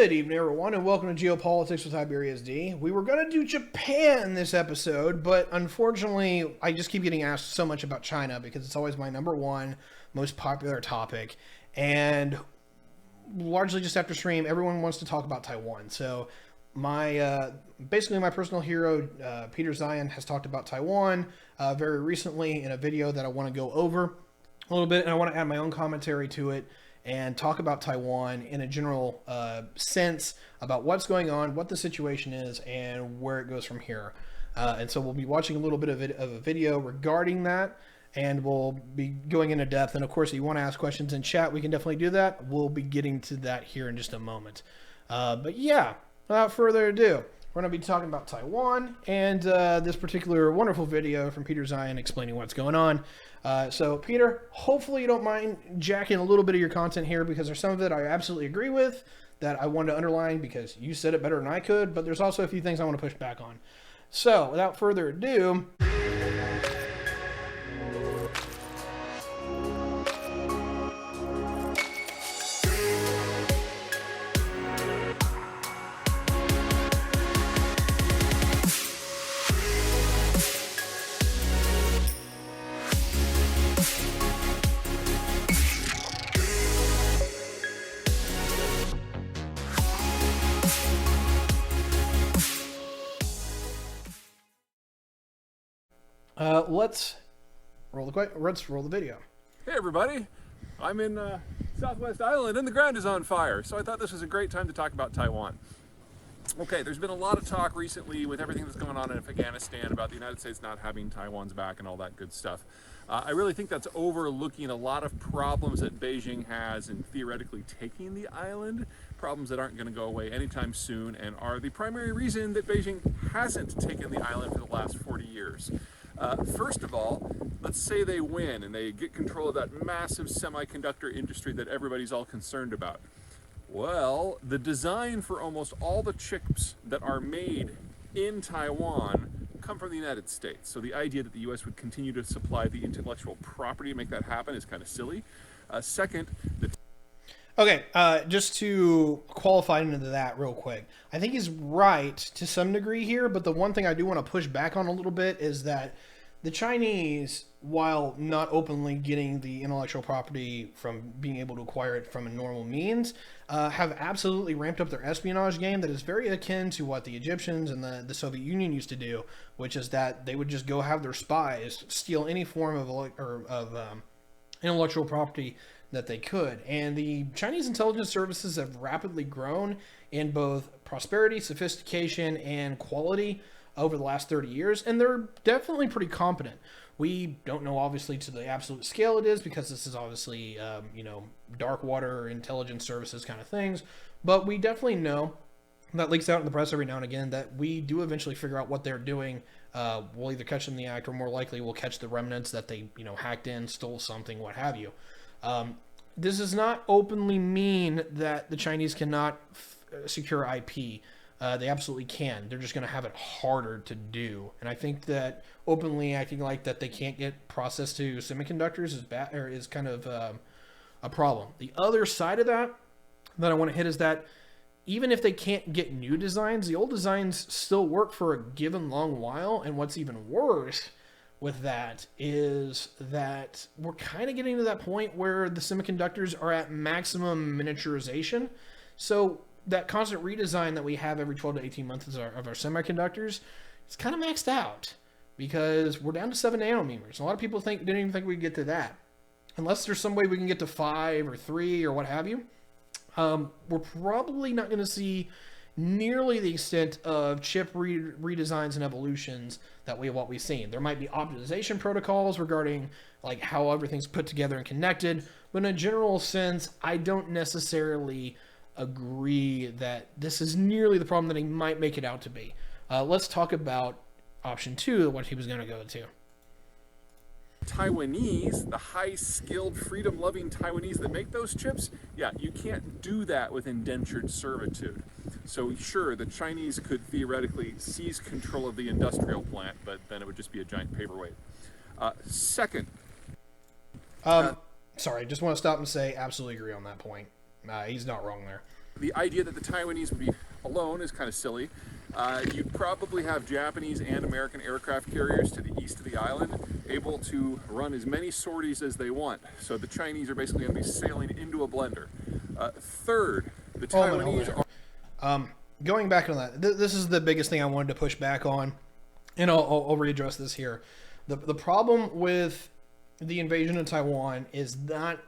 Good evening, everyone, and welcome to Geopolitics with Tyberius D. We were going to do Japan this episode, but unfortunately, I just keep getting asked so much about China because it's always my number one most popular topic. And largely just after stream, everyone wants to talk about Taiwan. So basically my personal hero, Peter Zeihan, has talked about Taiwan very recently in a video that I want to go over a little bit, and I want to add my own commentary to it and talk about Taiwan in a general sense about what's going on, what the situation is, and where it goes from here. And so we'll be watching a little bit of a video regarding that, and we'll be going into depth. And of course, if you want to ask questions in chat, we can definitely do that. We'll be getting to that here in just a moment. But yeah, without further ado, we're going to be talking about Taiwan and this particular wonderful video from Peter Zeihan explaining what's going on. So Peter, hopefully you don't mind jacking a little bit of your content here, because there's some of it I absolutely agree with that I wanted to underline because you said it better than I could, but there's also a few things I want to push back on. So without further ado, let's roll the video. Hey everybody, I'm in Southwest Island and the ground is on fire, so I thought this was a great time to talk about Taiwan. Okay, there's been a lot of talk recently with everything that's going on in Afghanistan about the United States not having Taiwan's back and all that good stuff. I really think that's overlooking a lot of problems that Beijing has in theoretically taking the island, problems that aren't going to go away anytime soon and are the primary reason that Beijing hasn't taken the island for the last 40 years. First of all, let's say they win and they get control of that massive semiconductor industry that everybody's all concerned about. Well, the design for almost all the chips that are made in Taiwan come from the United States. So the idea that the US would continue to supply the intellectual property to make that happen is kind of silly. Second, Okay, just to qualify into that real quick, I think he's right to some degree here, but the one thing I do want to push back on a little bit is that the Chinese, while not openly getting the intellectual property from being able to acquire it from a normal means, have absolutely ramped up their espionage game that is very akin to what the Egyptians and the Soviet Union used to do, which is that they would just go have their spies steal any form of intellectual property that they could. And the Chinese intelligence services have rapidly grown in both prosperity, sophistication, and quality over the last 30 years, and they're definitely pretty competent. We don't know obviously to the absolute scale it is, because this is obviously dark water intelligence services kind of things, but we definitely know that leaks out in the press every now and again that we do eventually figure out what they're doing. We'll either catch them in the act, or more likely we'll catch the remnants that they hacked in, stole something, what have you. This does not openly mean that the Chinese cannot secure IP. They absolutely can. They're just going to have it harder to do. And I think that openly acting like that they can't get processed to semiconductors is kind of a problem. The other side of that I want to hit is that even if they can't get new designs, the old designs still work for a given long while. And what's even worse with that is that we're kind of getting to that point where the semiconductors are at maximum miniaturization. So that constant redesign that we have every 12 to 18 months of our semiconductors, it's kind of maxed out because we're down to 7 nanometers. A lot of people didn't even think we'd get to that. Unless there's some way we can get to 5 or 3 or what have you, we're probably not going to see nearly the extent of chip redesigns and evolutions that what we've seen. There might be optimization protocols regarding like how everything's put together and connected, but in a general sense, I don't necessarily agree that this is nearly the problem that he might make it out to be. Let's talk about option 2, what he was going to go to. Taiwanese, the high-skilled, freedom-loving Taiwanese that make those chips, yeah, you can't do that with indentured servitude. So sure, the Chinese could theoretically seize control of the industrial plant, but then it would just be a giant paperweight. Second. Sorry, just want to stop and say absolutely agree on that point. He's not wrong there. The idea that the Taiwanese would be alone is kind of silly. You'd probably have Japanese and American aircraft carriers to the east of the island able to run as many sorties as they want. So the Chinese are basically going to be sailing into a blender. Third, the Taiwanese are... Going back on that, this is the biggest thing I wanted to push back on, and I'll readdress this here. The problem with the invasion of Taiwan is not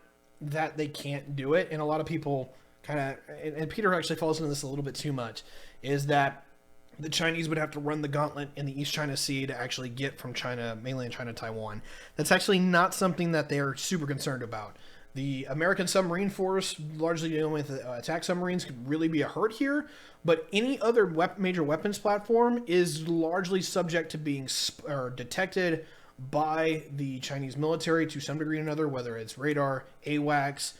that they can't do it, and a lot of people kind of, and Peter actually falls into this a little bit too much, is that the Chinese would have to run the gauntlet in the East China Sea to actually get from China, mainland China, Taiwan. That's actually not something that they're super concerned about. The American submarine force, largely dealing with attack submarines, could really be a hurt here, but any other major weapons platform is largely subject to being detected by the Chinese military to some degree or another, whether it's radar, AWACS,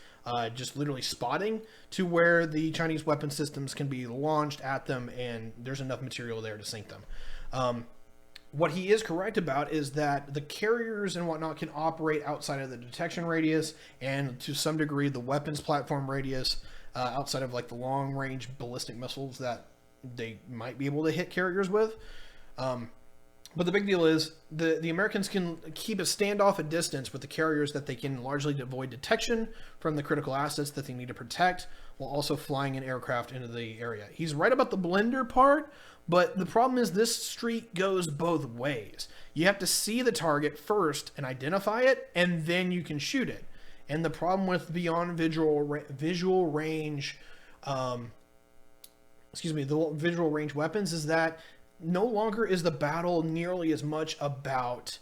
just literally spotting, to where the Chinese weapon systems can be launched at them and there's enough material there to sink them. What he is correct about is that the carriers and whatnot can operate outside of the detection radius and to some degree the weapons platform radius, outside of like the long range ballistic missiles that they might be able to hit carriers with. But the big deal is the Americans can keep a standoff at distance with the carriers that they can largely avoid detection from the critical assets that they need to protect while also flying an aircraft into the area. He's right about the blender part, but the problem is this street goes both ways. You have to see the target first and identify it, and then you can shoot it. And the problem with beyond visual range, the visual range weapons is that no longer is the battle nearly as much about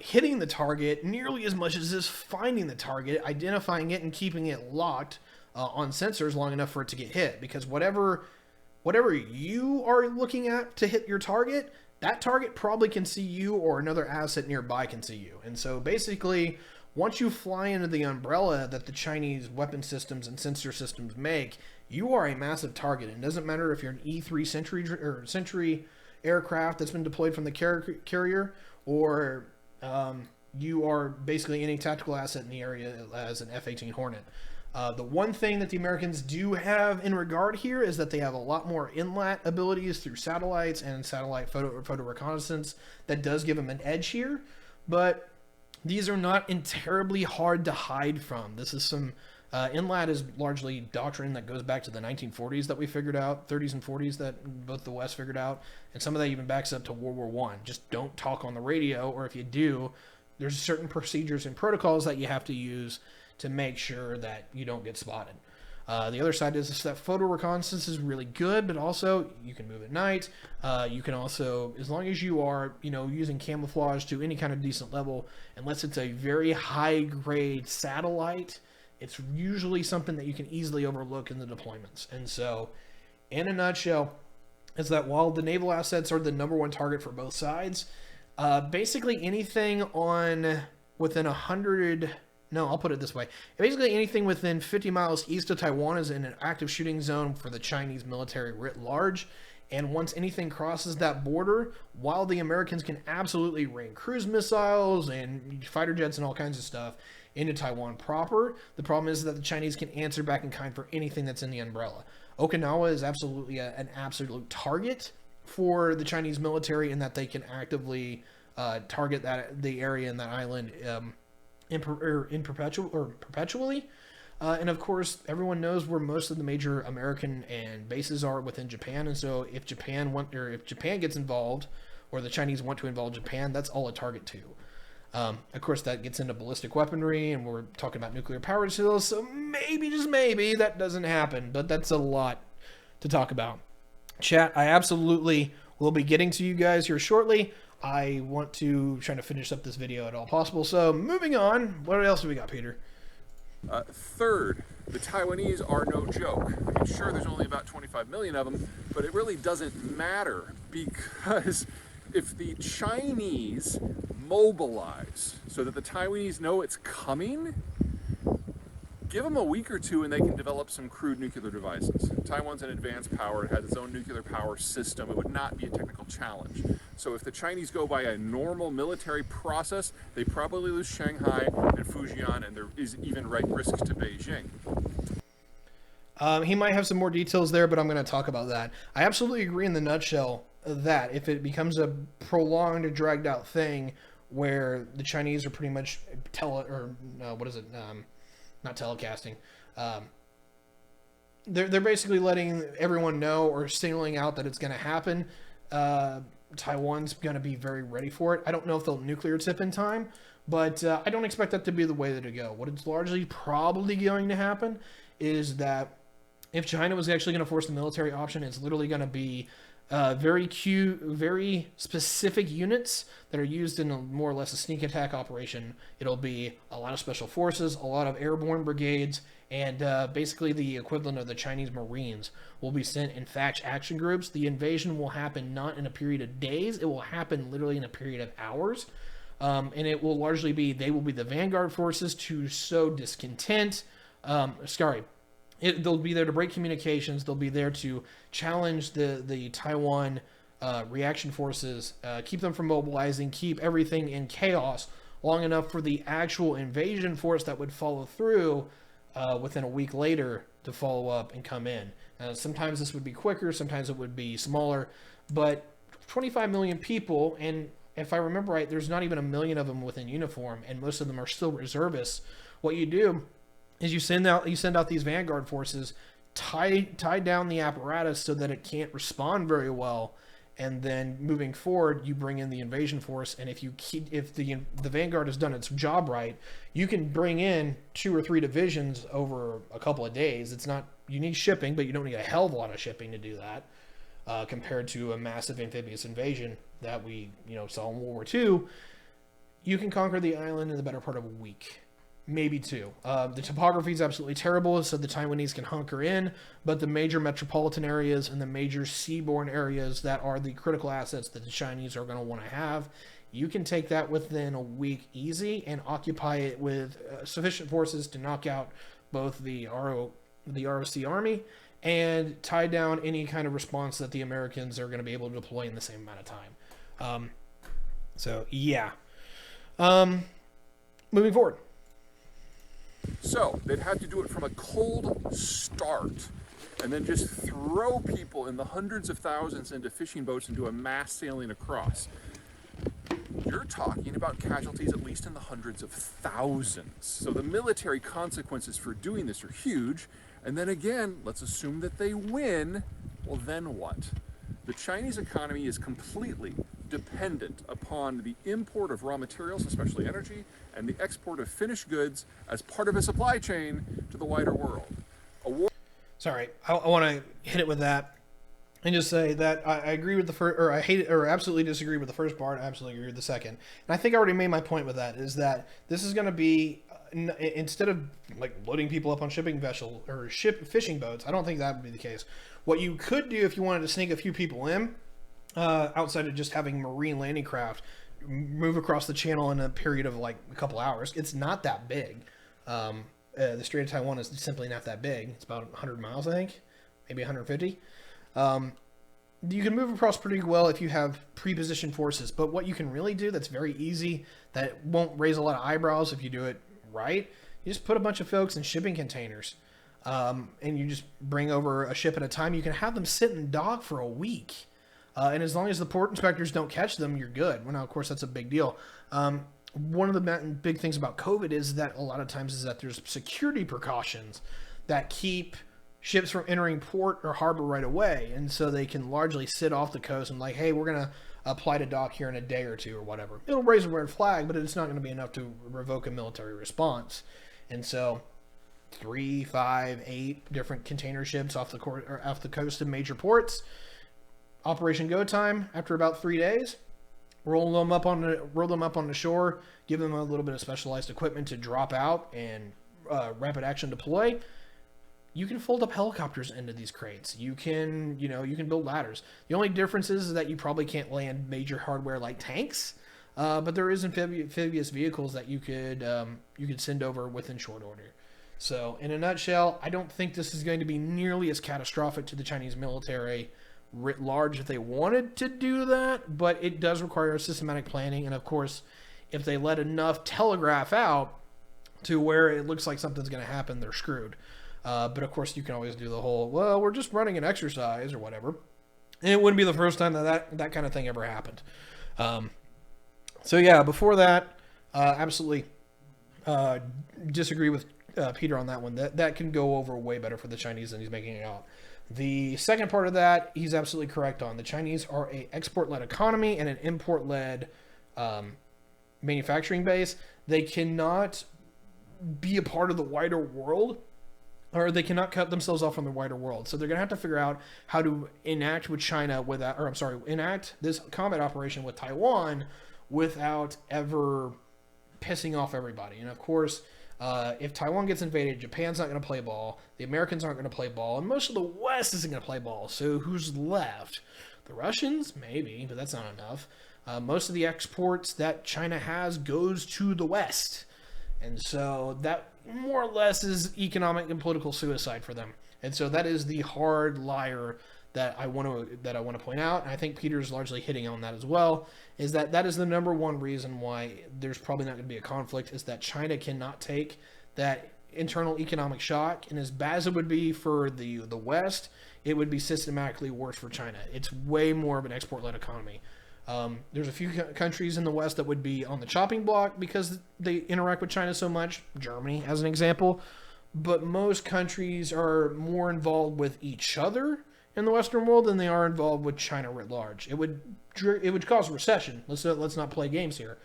hitting the target, nearly as much as is finding the target, identifying it, and keeping it locked on sensors long enough for it to get hit. Because whatever you are looking at to hit your target, that target probably can see you, or another asset nearby can see you. And so basically, once you fly into the umbrella that the Chinese weapon systems and sensor systems make, you are a massive target. It doesn't matter if you're an E3 Century aircraft that's been deployed from the carrier, or you are basically any tactical asset in the area as an F-18 Hornet. The one thing that the Americans do have in regard here is that they have a lot more inlet abilities through satellites and satellite photo reconnaissance that does give them an edge here, but these are not terribly hard to hide from. This is some inlat is largely doctrine that goes back to the 1940s that we figured out, 30s and 40s that both the West figured out, and some of that even backs up to World War I. Just don't talk on the radio, or if you do, there's certain procedures and protocols that you have to use to make sure that you don't get spotted. The other side is that photo reconnaissance is really good, but also you can move at night. You can also, as long as you are, using camouflage to any kind of decent level, unless it's a very high grade satellite, it's usually something that you can easily overlook in the deployments. And so, in a nutshell, is that while the naval assets are the number one target for both sides, basically anything within 100... No, I'll put it this way. Basically, anything within 50 miles east of Taiwan is in an active shooting zone for the Chinese military writ large. And once anything crosses that border, while the Americans can absolutely rain cruise missiles and fighter jets and all kinds of stuff into Taiwan proper, the problem is that the Chinese can answer back in kind for anything that's in the umbrella. Okinawa is absolutely an absolute target for the Chinese military in that they can actively target the area in that island perpetually. And of course, everyone knows where most of the major American and bases are within Japan. And so if Japan gets involved, or the Chinese want to involve Japan, that's all a target too. Of course, that gets into ballistic weaponry, and we're talking about nuclear power drills. So maybe, just maybe, that doesn't happen. But that's a lot to talk about. Chat, I absolutely will be getting to you guys here shortly. I want to try to finish up this video at all possible. So moving on, what else do we got, Peter? Third, the Taiwanese are no joke. I'm sure there's only about 25 million of them, but it really doesn't matter, because if the Chinese mobilize so that the Taiwanese know it's coming, give them a week or two and they can develop some crude nuclear devices. Taiwan's an advanced power. It has its own nuclear power system. It would not be a technical challenge. So if the Chinese go by a normal military process, they probably lose Shanghai and Fujian, and there is even right risk to Beijing. He might have some more details there, but I'm going to talk about that. I absolutely agree in the nutshell that if it becomes a prolonged, dragged out thing where the Chinese are pretty much not telecasting. They're basically letting everyone know or signaling out that it's going to happen. Taiwan's going to be very ready for it. I don't know if they'll nuclear tip in time, but I don't expect that to be the way that it go. What it's largely probably going to happen is that if China was actually going to force the military option, it's literally going to be very specific units that are used in more or less a sneak attack operation. It'll be a lot of special forces, a lot of airborne brigades, and basically the equivalent of the Chinese Marines will be sent in fast action groups. The invasion will happen not in a period of days, it will happen literally in a period of hours. And it will largely be, they will be the vanguard forces to sow discontent. They'll be there to break communications. They'll be there to challenge the Taiwan reaction forces, keep them from mobilizing, keep everything in chaos long enough for the actual invasion force that would follow through within a week later to follow up and come in. Sometimes this would be quicker, sometimes it would be smaller, but 25 million people, and if I remember right, there's not even 1 million of them within uniform, and most of them are still reservists. What you do is you send out these vanguard forces, tie down the apparatus so that it can't respond very well, and then moving forward, you bring in the invasion force. And if the vanguard has done its job right, you can bring in 2 or 3 divisions over a couple of days. You need shipping, but you don't need a hell of a lot of shipping to do that, compared to a massive amphibious invasion that we saw in World War II. You can conquer the island in the better part of a week. Maybe 2. The topography is absolutely terrible, so the Taiwanese can hunker in, but the major metropolitan areas and the major seaborne areas that are the critical assets that the Chinese are going to want to have, you can take that within a week easy and occupy it with sufficient forces to knock out both the ROC army and tie down any kind of response that the Americans are going to be able to deploy in the same amount of time. Moving forward. So they'd have to do it from a cold start and then just throw people in the hundreds of thousands into fishing boats and do a mass sailing across. You're talking about casualties at least in the hundreds of thousands. So the military consequences for doing this are huge. And then again, let's assume that they win. Well, then what? The Chinese economy is completely dependent upon the import of raw materials, especially energy, and the export of finished goods as part of a supply chain to the wider world. Sorry, I want to hit it with that and just say that I agree with the first, or I hate it, or absolutely disagree with the first part. I absolutely agree with the second. And I think I already made my point with that, is that this is going to be, instead of like loading people up on shipping vessel or fishing boats, I don't think that would be the case. What you could do if you wanted to sneak a few people in, outside of just having marine landing craft move across the channel in a period of like a couple hours, it's not that big. The Strait of Taiwan is simply not that big. It's about 100 miles, I think, maybe 150. You can move across pretty well if you have pre-positioned forces, but what you can really do that's very easy, that won't raise a lot of eyebrows if you do it right, you just put a bunch of folks in shipping containers, and you just bring over a ship at a time. You can have them sit in dock for a week. And as long as the port inspectors don't catch them, you're good. Well, now, of course, that's a big deal. One of the big things about COVID is that a lot of times is that there's security precautions that keep ships from entering port or harbor right away. And so they can largely sit off the coast and like, hey, we're going to apply to dock here in a day or 2 or whatever. It'll raise a red flag, but it's not going to be enough to revoke a military response. And so 3, 5, 8 different container ships off the coast of major ports. Operation go time after about 3 days. Roll them up on the shore. Give them a little bit of specialized equipment to drop out and rapid action deploy. You can fold up helicopters into these crates. You can build ladders. The only difference is that you probably can't land major hardware like tanks, but there is amphibious vehicles that you could send over within short order. So, in a nutshell, I don't think this is going to be nearly as catastrophic to the Chinese military writ large if they wanted to do that, but it does require systematic planning. And of course, if they let enough telegraph out to where it looks like something's going to happen, they're screwed. But of course, you can always do the whole, well, we're just running an exercise or whatever. And it wouldn't be the first time that kind of thing ever happened. So yeah, before that, absolutely disagree with Peter on that one. That can go over way better for the Chinese than he's making it out. The second part of that, he's absolutely correct on. The Chinese are a export-led economy and an import-led manufacturing base. They cannot be a part of the wider world, or they cannot cut themselves off from the wider world. So they're going to have to figure out how to enact with China without, or I'm sorry, enact this combat operation with Taiwan without ever pissing off everybody. And of course, if Taiwan gets invaded, Japan's not going to play ball, the Americans aren't going to play ball, and most of the West isn't going to play ball. So who's left? The Russians? Maybe, but that's not enough. Most of the exports that China has goes to the West. And so that more or less is economic and political suicide for them. And so that is the hard liar that I want to point out. And I think Peter's largely hitting on that as well, is that is the number one reason why there's probably not going to be a conflict, is that China cannot take that internal economic shock. And as bad as it would be for the West, it would be systematically worse for China. It's way more of an export-led economy. There's a few countries in the West that would be on the chopping block because they interact with China so much. Germany, as an example. But most countries are more involved with each other in the Western world than they are involved with China writ large. It would cause a recession. Let's not play games here.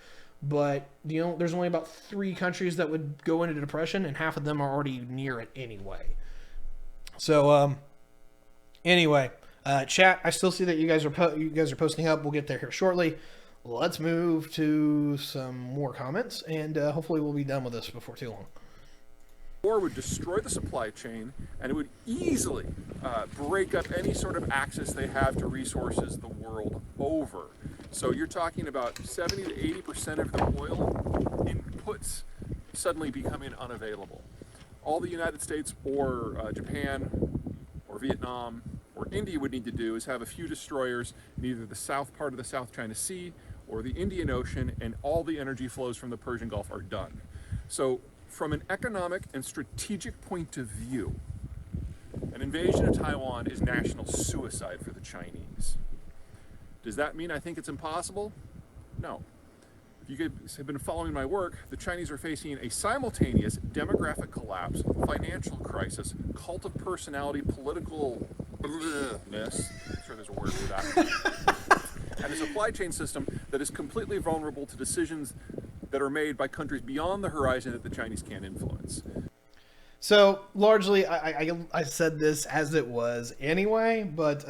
But there's only about 3 countries that would go into depression, and half of them are already near it anyway. So anyway. Chat, I still see that you guys are posting up. We'll get there here shortly. Let's move to some more comments, and hopefully we'll be done with this before too long. War would destroy the supply chain, and it would easily break up any sort of access they have to resources the world over. So you're talking about 70 to 80% of the oil inputs suddenly becoming unavailable. All the United States or Japan or Vietnam or India would need to do is have a few destroyers in either the south part of the South China Sea or the Indian Ocean, and all the energy flows from the Persian Gulf are done. So from an economic and strategic point of view, an invasion of Taiwan is national suicide for the Chinese. Does that mean I think it's impossible? No. If you guys have been following my work, the Chinese are facing a simultaneous demographic collapse, financial crisis, cult of personality, political mess. I'm sure there's a word for that. And a supply chain system that is completely vulnerable to decisions that are made by countries beyond the horizon that the Chinese can't influence. So largely, I said this as it was anyway, but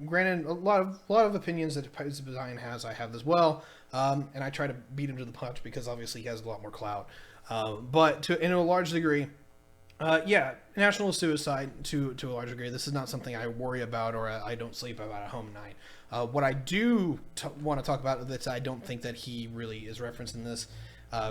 granted, a lot of opinions that Zeihan has, I have as well, and I try to beat him to the punch because obviously he has a lot more clout. But in a large degree, yeah, national suicide to a large degree. This is not something I worry about or I don't sleep about at home at night. What I do want to talk about that I don't think that he really is referencing this.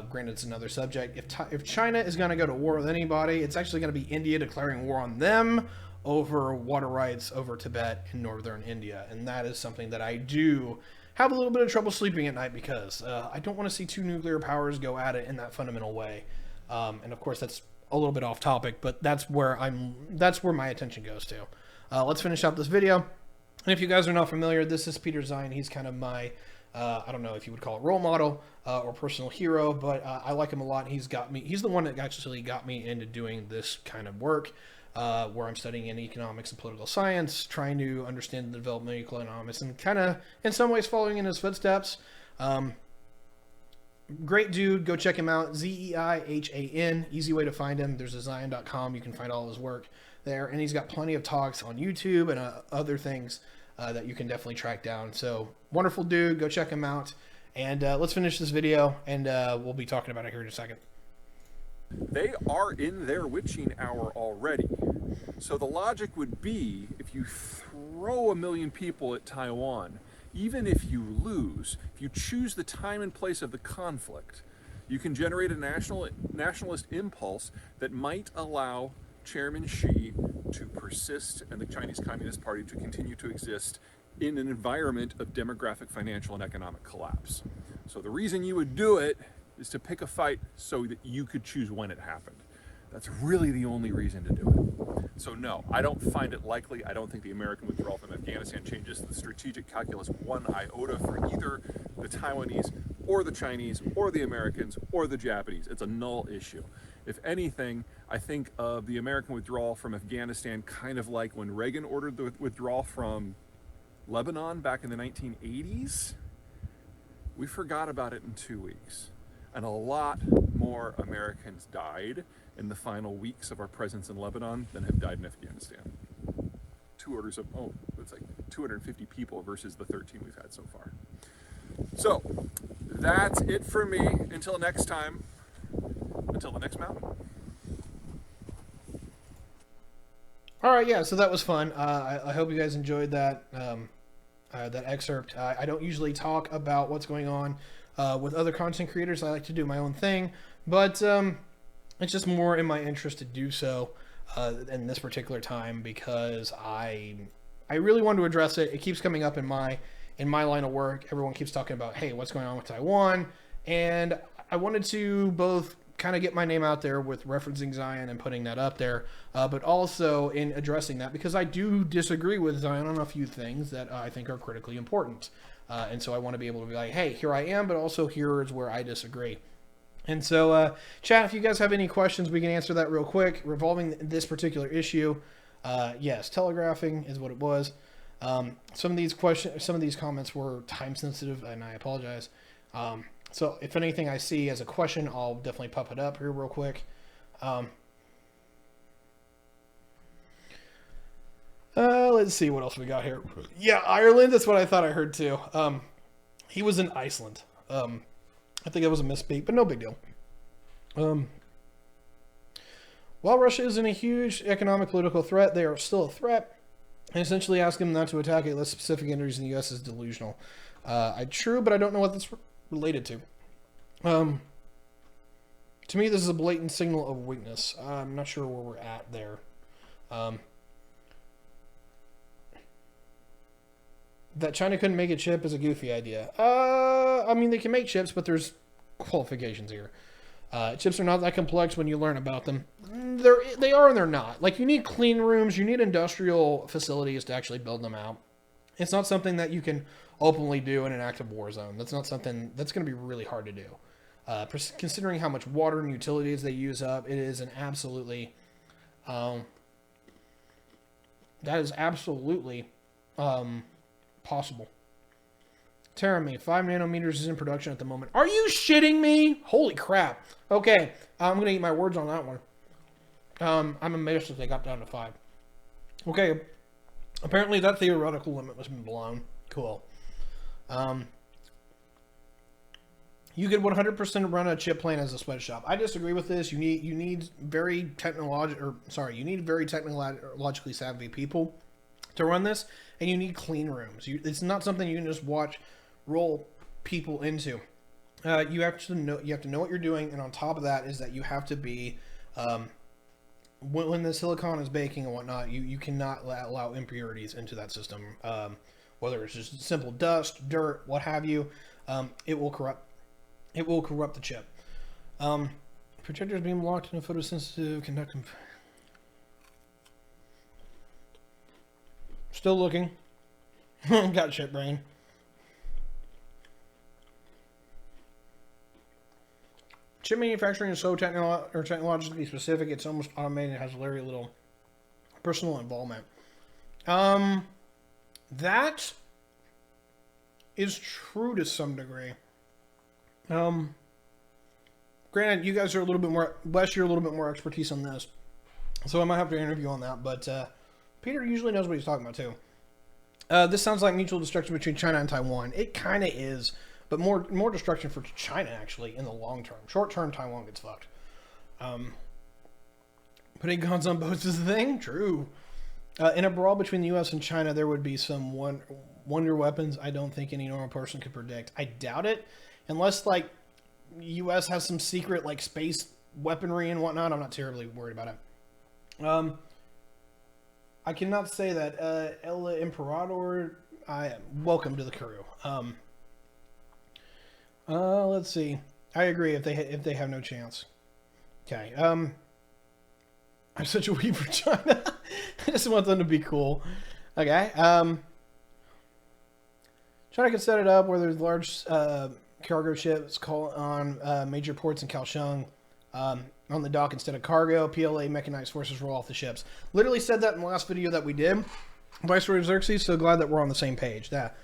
Granted, it's another subject. If China is going to go to war with anybody, it's actually going to be India declaring war on them over water rights over Tibet in northern India. And that is something that I do have a little bit of trouble sleeping at night because I don't want to see 2 nuclear powers go at it in that fundamental way. And of course, that's a little bit off topic, but that's where my attention goes to. Let's finish up this video. And if you guys are not familiar, this is Peter Zeihan. He's kind of my I don't know if you would call it role model or personal hero, but I like him a lot. He's the one that actually got me into doing this kind of work, where I'm studying in economics and political science, trying to understand the development of economics, and kind of, in some ways, following in his footsteps. Great dude. Go check him out. Zeihan. Easy way to find him. There's a Zeihan.com. You can find all his work there. And he's got plenty of talks on YouTube and other things that you can definitely track down. So wonderful dude. Go check him out. And let's finish this video, and we'll be talking about it here in a second. They are in their witching hour already. So the logic would be, if you throw 1 million people at Taiwan, even if you lose, if you choose the time and place of the conflict, you can generate a nationalist impulse that might allow Chairman Xi to persist and the Chinese Communist Party to continue to exist in an environment of demographic, financial, and economic collapse. So the reason you would do it is to pick a fight so that you could choose when it happened. That's really the only reason to do it. So no, I don't find it likely. I don't think the American withdrawal from Afghanistan changes the strategic calculus one iota for either the Taiwanese or the Chinese or the Americans or the Japanese. It's a null issue. If anything, I think of the American withdrawal from Afghanistan kind of like when Reagan ordered the withdrawal from Lebanon back in the 1980s. We forgot about it in 2 weeks. And a lot more Americans died in the final weeks of our presence in Lebanon than have died in Afghanistan. It's like 250 people versus the 13 we've had so far. So, that's it for me. Until next time, until the next mountain. All right, yeah, so that was fun. I hope you guys enjoyed that that excerpt. I don't usually talk about what's going on with other content creators. I like to do my own thing, but it's just more in my interest to do so in this particular time because I really want to address it. It keeps coming up in my line of work. Everyone keeps talking about, hey, what's going on with Taiwan? And I wanted to both kind of get my name out there with referencing Zeihan and putting that up there, but also in addressing that because I do disagree with Zeihan on a few things that I think are critically important. And so I want to be able to be like, hey, here I am, but also here is where I disagree. And so, chat, if you guys have any questions, we can answer that real quick. Revolving this particular issue, yes, telegraphing is what it was. Some of these comments were time sensitive, and I apologize. So if anything I see as a question, I'll definitely pop it up here real quick. Let's see what else we got here. Yeah, Ireland. That's what I thought I heard too. He was in Iceland. I think that was a misspeak, but no big deal. While Russia isn't a huge economic political threat, they are still a threat. And essentially asking them not to attack a less specific entries in the U.S. is delusional. True, but I don't know what that's related to. To me, this is a blatant signal of weakness. I'm not sure where we're at there. That China couldn't make a chip is a goofy idea. I mean, they can make chips, but there's qualifications here. Chips are not that complex when you learn about them. They are and they're not. Like, you need clean rooms, you need industrial facilities to actually build them out. It's not something that you can openly do in an active war zone. That's not something that's going to be really hard to do. Considering how much water and utilities they use up, it is an absolutely... that is absolutely possible. Me, 5 nanometers is in production at the moment. Are you shitting me? Holy crap. Okay, I'm going to eat my words on that one. I'm amazed that they got down to 5. Okay, apparently that theoretical limit has been blown. Cool. You could 100% run a chip plant as a sweatshop. I disagree with this. You need very technologically savvy people to run this, and you need clean rooms. It's not something you can just roll people into. You have to know what you're doing, and on top of that is that you have to be when the silicon is baking and whatnot, you cannot allow impurities into that system. Whether it's just simple dust, dirt, what have you, it will corrupt the chip. Projectors being locked in a photosensitive conductive. Still looking. Got chip brain. Chip manufacturing is so technologically specific, it's almost automated and has very little personal involvement. That is true to some degree. Granted, you guys are a little bit more, Wes, you're a little bit more expertise on this, so I might have to interview on that, but Peter usually knows what he's talking about too. This sounds like mutual destruction between China and Taiwan. It kind of is, but more destruction for China, actually, in the long term. Short term, Taiwan gets fucked. Putting guns on boats is the thing? True. In a brawl between the U.S. and China, there would be some wonder weapons I don't think any normal person could predict. I doubt it. Unless, like, U.S. has some secret, like, space weaponry and whatnot, I'm not terribly worried about it. I cannot say that. El Imperador, welcome to the crew. Let's see. I agree if they have no chance. Okay. I'm such a weeb for China. I just want them to be cool. Okay. China can set it up where there's large cargo ships call on major ports in Kaohsiung on the dock instead of cargo. PLA mechanized forces roll off the ships. Literally said that in the last video that we did. Viceroy Xerxes, so glad that we're on the same page. That,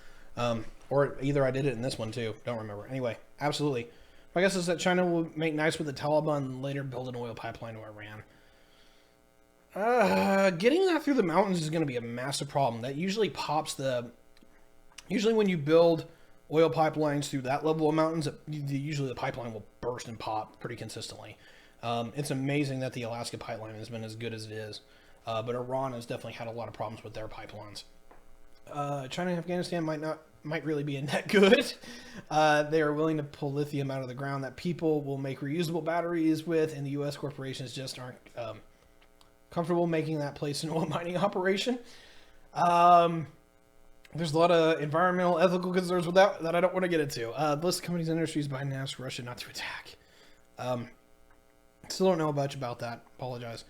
or either I did it in this one too. Don't remember. Anyway, absolutely. My guess is that China will make nice with the Taliban and later build an oil pipeline to Iran. Getting that through the mountains is going to be a massive problem. That usually pops the... Usually when you build oil pipelines through that level of mountains, usually the pipeline will burst and pop pretty consistently. It's amazing that the Alaska pipeline has been as good as it is. But Iran has definitely had a lot of problems with their pipelines. China and Afghanistan might really be in that good. They are willing to pull lithium out of the ground that people will make reusable batteries with, and the U.S. corporations just aren't comfortable making that place an oil mining operation. There's a lot of environmental, ethical concerns with that I don't want to get into. List of companies and industries Biden asked Russia not to attack. Still don't know much about that. Apologize.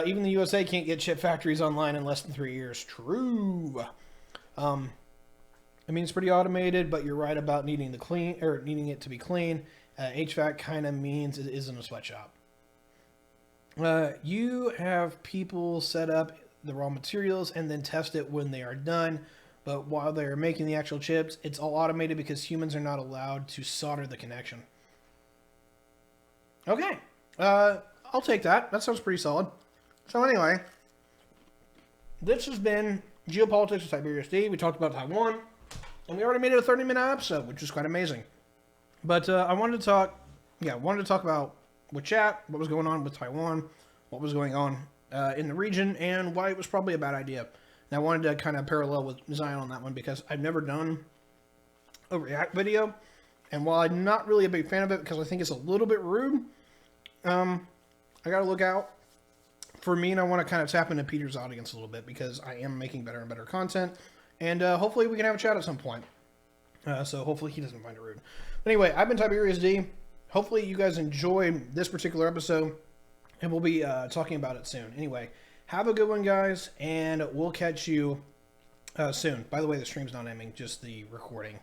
Even the USA can't get chip factories online in less than 3 years. True. I mean, it's pretty automated, but you're right about needing it to be clean. HVAC kind of means it isn't a sweatshop. You have people set up the raw materials and then test it when they are done. But while they're making the actual chips, it's all automated because humans are not allowed to solder the connection. Okay. I'll take that. That sounds pretty solid. So anyway, this has been Geopolitics with Tyberius D. We talked about Taiwan, and we already made it a 30-minute episode, which is quite amazing. But I wanted to talk about with chat, what was going on with Taiwan, what was going on in the region, and why it was probably a bad idea. And I wanted to kind of parallel with Zeihan on that one because I've never done a react video, and while I'm not really a big fan of it because I think it's a little bit rude, I got to look out for me, and I want to kind of tap into Peter's audience a little bit because I am making better and better content, and hopefully we can have a chat at some point. So hopefully he doesn't find it rude. But anyway, I've been Tiberius D. Hopefully you guys enjoy this particular episode, and we'll be talking about it soon. Anyway, have a good one, guys, and we'll catch you soon. By the way, the stream's not ending, just the recording.